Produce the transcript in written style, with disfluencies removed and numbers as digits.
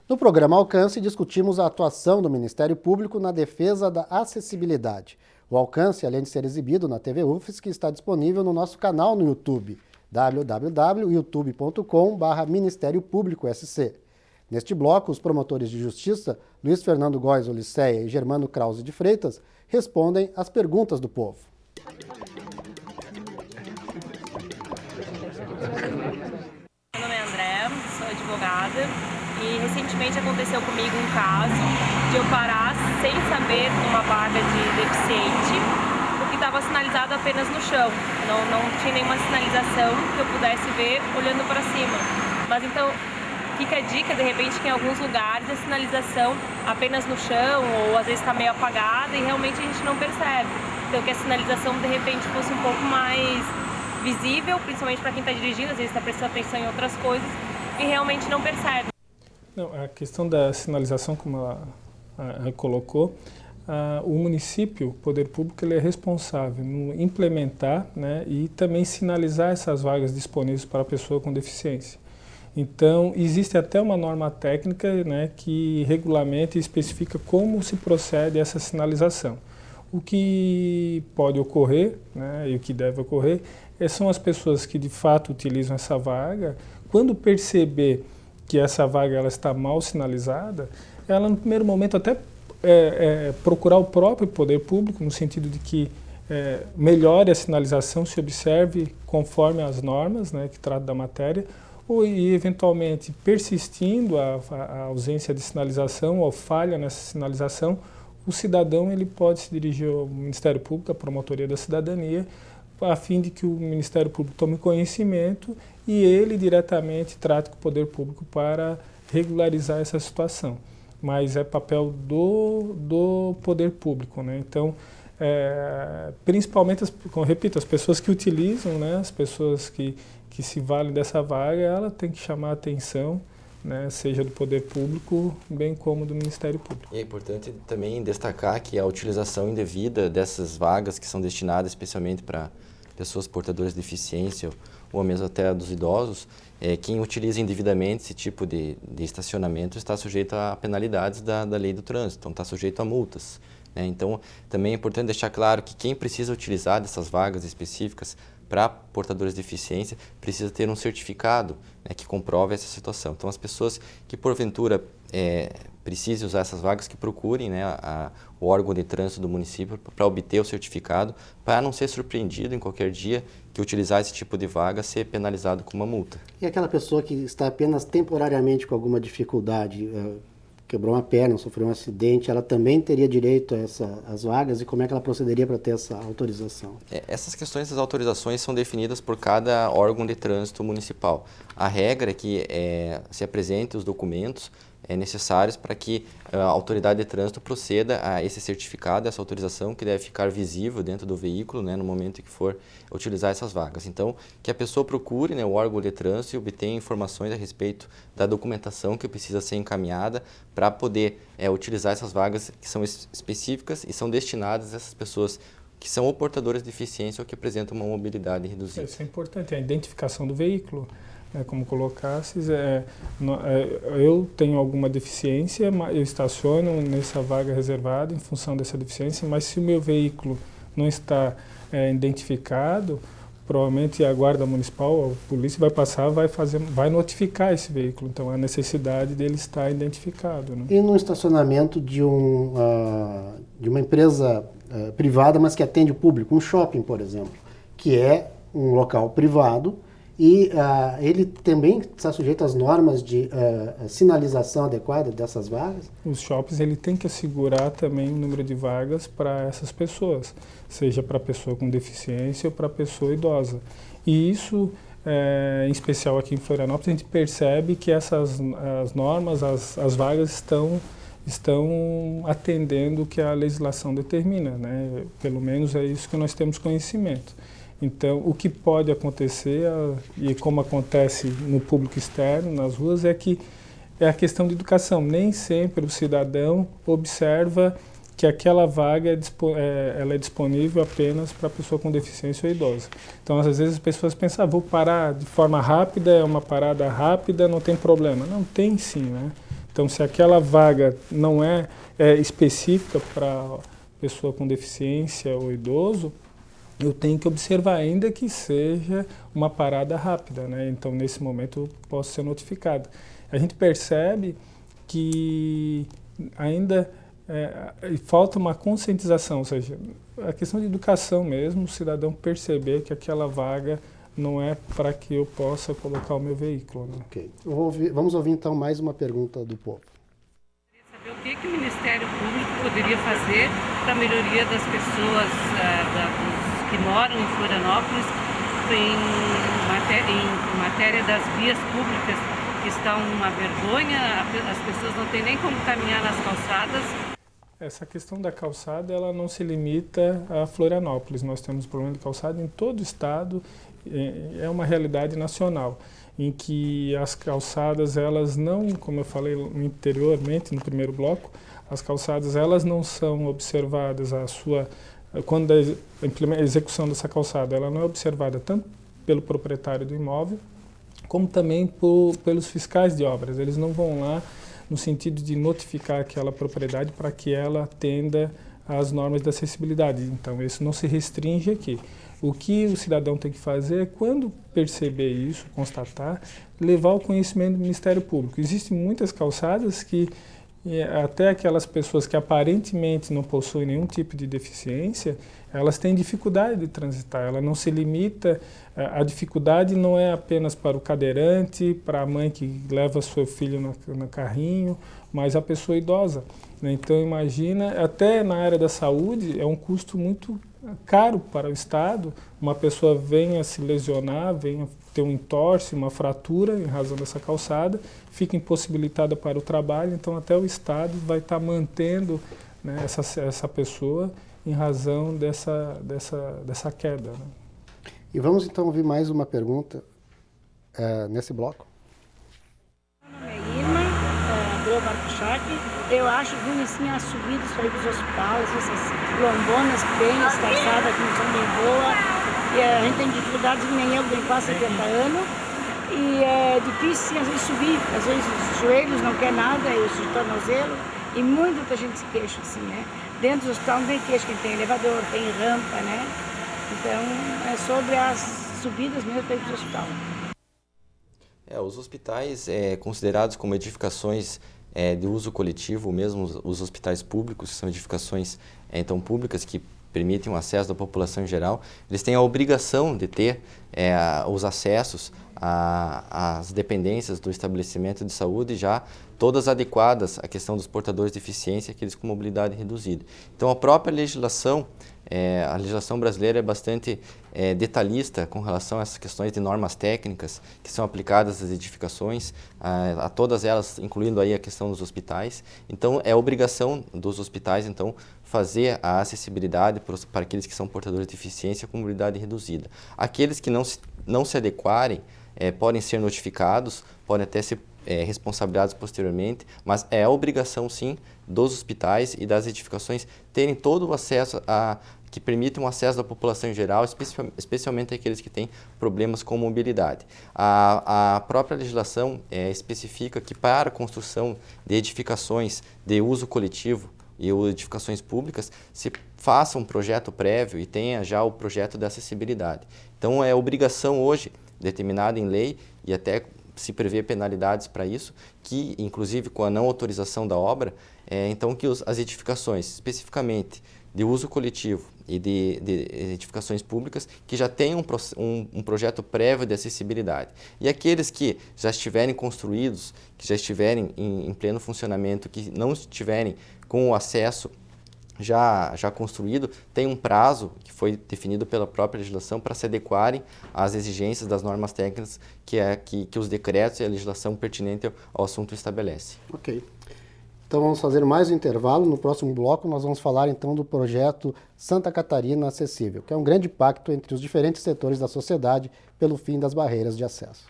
No programa Alcance, discutimos a atuação do Ministério Público na defesa da acessibilidade. O Alcance, além de ser exibido na TV UFSC, está disponível no nosso canal no YouTube, www.youtube.com/Ministério Público SC. Neste bloco, os promotores de justiça, Luiz Fernando Góes Oliceia e Germano Krause de Freitas, respondem às perguntas do povo. Meu nome é André, sou advogada e recentemente aconteceu comigo um caso de eu parar sem saber uma vaga de deficiente, porque estava sinalizado apenas no chão, não tinha nenhuma sinalização que eu pudesse ver olhando para cima. Mas então fica a dica, de repente, que em alguns lugares a sinalização apenas no chão ou às vezes está meio apagada e realmente a gente não percebe. Então que a sinalização de repente fosse um pouco mais visível, principalmente para quem está dirigindo, às vezes está prestando atenção em outras coisas e realmente não percebe. Não, a questão da sinalização, como ela colocou, o município, o poder público, ele é responsável em implementar, né, e também sinalizar essas vagas disponíveis para a pessoa com deficiência. Então, existe até uma norma técnica, né, que regulamenta e especifica como se procede essa sinalização. O que pode ocorrer, né, e o que deve ocorrer, são as pessoas que de fato utilizam essa vaga, quando perceber que essa vaga ela está mal sinalizada, ela no primeiro momento até procurar o próprio poder público, no sentido de que melhore a sinalização, se observe conforme as normas, né, que tratam da matéria, e eventualmente persistindo a ausência de sinalização ou falha nessa sinalização, o cidadão ele pode se dirigir ao Ministério Público, à Promotoria da Cidadania, a fim de que o Ministério Público tome conhecimento e ele diretamente trate com o Poder Público para regularizar essa situação. Mas é papel do Poder Público, né? Então, principalmente, como eu repito, as pessoas que utilizam, né, as pessoas que se valem dessa vaga, ela tem que chamar a atenção, né, seja do Poder Público, bem como do Ministério Público. E é importante também destacar que a utilização indevida dessas vagas que são destinadas especialmente para pessoas portadoras de deficiência ou mesmo até dos idosos, quem utiliza indevidamente esse tipo de estacionamento está sujeito a penalidades da lei do trânsito, então está sujeito a multas, né? Então, também é importante deixar claro que quem precisa utilizar dessas vagas específicas para portadores de deficiência precisa ter um certificado, né, que comprove essa situação. Então, as pessoas que porventura precisem usar essas vagas, que procurem, né, o órgão de trânsito do município para obter o certificado, para não ser surpreendido em qualquer dia que utilizar esse tipo de vaga ser penalizado com uma multa. E aquela pessoa que está apenas temporariamente com alguma dificuldade, quebrou uma perna, sofreu um acidente, ela também teria direito a essas vagas, e como é que ela procederia para ter essa autorização? Essas questões das autorizações são definidas por cada órgão de trânsito municipal. A regra é que se apresente os documentos necessários para que a autoridade de trânsito proceda a esse certificado, essa autorização, que deve ficar visível dentro do veículo, né, no momento em que for utilizar essas vagas. Então, que a pessoa procure, né, o órgão de trânsito e obtenha informações a respeito da documentação que precisa ser encaminhada para poder utilizar essas vagas que são específicas e são destinadas a essas pessoas que são ou portadoras de deficiência ou que apresentam uma mobilidade reduzida. Isso é importante, a identificação do veículo. Como colocasses, eu tenho alguma deficiência, eu estaciono nessa vaga reservada em função dessa deficiência, mas se o meu veículo não está identificado, provavelmente a Guarda Municipal, a polícia vai passar, vai notificar esse veículo. Então, a necessidade dele estar identificado, né? E no estacionamento de uma empresa privada, mas que atende o público, um shopping, por exemplo, que é um local privado, e ele também está sujeito às normas de sinalização adequada dessas vagas? Os shoppings ele tem que assegurar também o número de vagas para essas pessoas, seja para a pessoa com deficiência ou para a pessoa idosa. E isso, em especial aqui em Florianópolis, a gente percebe que essas as normas, as vagas estão atendendo o que a legislação determina, né? Pelo menos é isso que nós temos conhecimento. Então, o que pode acontecer, e como acontece no público externo, nas ruas, é a questão de educação. Nem sempre o cidadão observa que aquela vaga ela é disponível apenas para pessoa com deficiência ou idosa. Então, às vezes as pessoas pensam, vou parar de forma rápida, é uma parada rápida, não tem problema. Não, tem sim, né? Então, se aquela vaga não é específica para pessoa com deficiência ou idoso, eu tenho que observar, ainda que seja uma parada rápida, né? Então, nesse momento, eu posso ser notificado. A gente percebe que ainda falta uma conscientização, ou seja, a questão de educação mesmo, o cidadão perceber que aquela vaga não é para que eu possa colocar o meu veículo. Né? Ok. Vamos ouvir então mais uma pergunta do povo. Saber o que o Ministério Público poderia fazer para a melhoria das pessoas que moram em Florianópolis em matéria das vias públicas, que estão uma vergonha, as pessoas não têm nem como caminhar nas calçadas. Essa questão da calçada, ela não se limita a Florianópolis. Nós temos problema de calçada em todo o estado, é uma realidade nacional, em que as calçadas, elas não, como eu falei anteriormente no primeiro bloco, as calçadas, elas não são observadas, quando a execução dessa calçada, ela não é observada tanto pelo proprietário do imóvel, como também pelos fiscais de obras. Eles não vão lá no sentido de notificar aquela propriedade para que ela atenda às normas de acessibilidade. Então, isso não se restringe aqui. O que o cidadão tem que fazer é, quando perceber isso, constatar, levar ao conhecimento do Ministério Público. Existem muitas calçadas que até aquelas pessoas que aparentemente não possuem nenhum tipo de deficiência, elas têm dificuldade de transitar. Ela não se limita, a dificuldade não é apenas para o cadeirante, para a mãe que leva seu filho no carrinho, mas a pessoa idosa. Então, imagina, até na área da saúde, é um custo muito caro para o Estado, uma pessoa venha se lesionar, venha ter um entorse, uma fratura em razão dessa calçada, fica impossibilitada para o trabalho, então até o Estado vai estar mantendo, né, essa pessoa em razão dessa queda. Né? E vamos então ouvir mais uma pergunta nesse bloco. Meu nome é Irma, Abreu Bartuchac. Eu acho ruim assim as subidas para ir para os hospitais, essas lombonas que tem, as calçadas que não são bem boas. E a gente tem dificuldades, nem eu, que tenho quase 70 anos. E é difícil às vezes subir, às vezes os joelhos não quer nada, e os tornozelos. E muita gente se queixa assim, né? Dentro do hospital não tem queixa, que tem elevador, tem rampa, né? Então é sobre as subidas mesmo para ir para o hospital. Os hospitais, considerados como edificações de uso coletivo, mesmo os hospitais públicos, que são edificações então públicas que permitem o acesso da população em geral, eles têm a obrigação de ter os acessos às dependências do estabelecimento de saúde já todas adequadas à questão dos portadores de deficiência, aqueles com mobilidade reduzida. Então, a própria legislação, a legislação brasileira é bastante detalhista com relação a essas questões de normas técnicas que são aplicadas às edificações, a todas elas, incluindo aí a questão dos hospitais. Então, é obrigação dos hospitais, então, fazer a acessibilidade para aqueles que são portadores de deficiência com mobilidade reduzida. Aqueles que não se adequarem podem ser notificados, podem até ser responsabilizados posteriormente, mas é a obrigação, sim, dos hospitais e das edificações terem todo o acesso que permitam o acesso da população em geral, especialmente aqueles que têm problemas com mobilidade. A própria legislação especifica que para a construção de edificações de uso coletivo e edificações públicas, se faça um projeto prévio e tenha já o projeto de acessibilidade. Então, é obrigação hoje, determinada em lei, e até se prevê penalidades para isso, que, inclusive, com a não autorização da obra, então que as edificações, especificamente de uso coletivo e de edificações públicas, que já tenham um projeto prévio de acessibilidade. E aqueles que já estiverem construídos, que já estiverem em pleno funcionamento, que não estiverem com o acesso já construído, tem um prazo que foi definido pela própria legislação para se adequarem às exigências das normas técnicas que os decretos e a legislação pertinente ao assunto estabelece. Ok. Então vamos fazer mais um intervalo. No próximo bloco nós vamos falar então do projeto Santa Catarina Acessível, que é um grande pacto entre os diferentes setores da sociedade pelo fim das barreiras de acesso.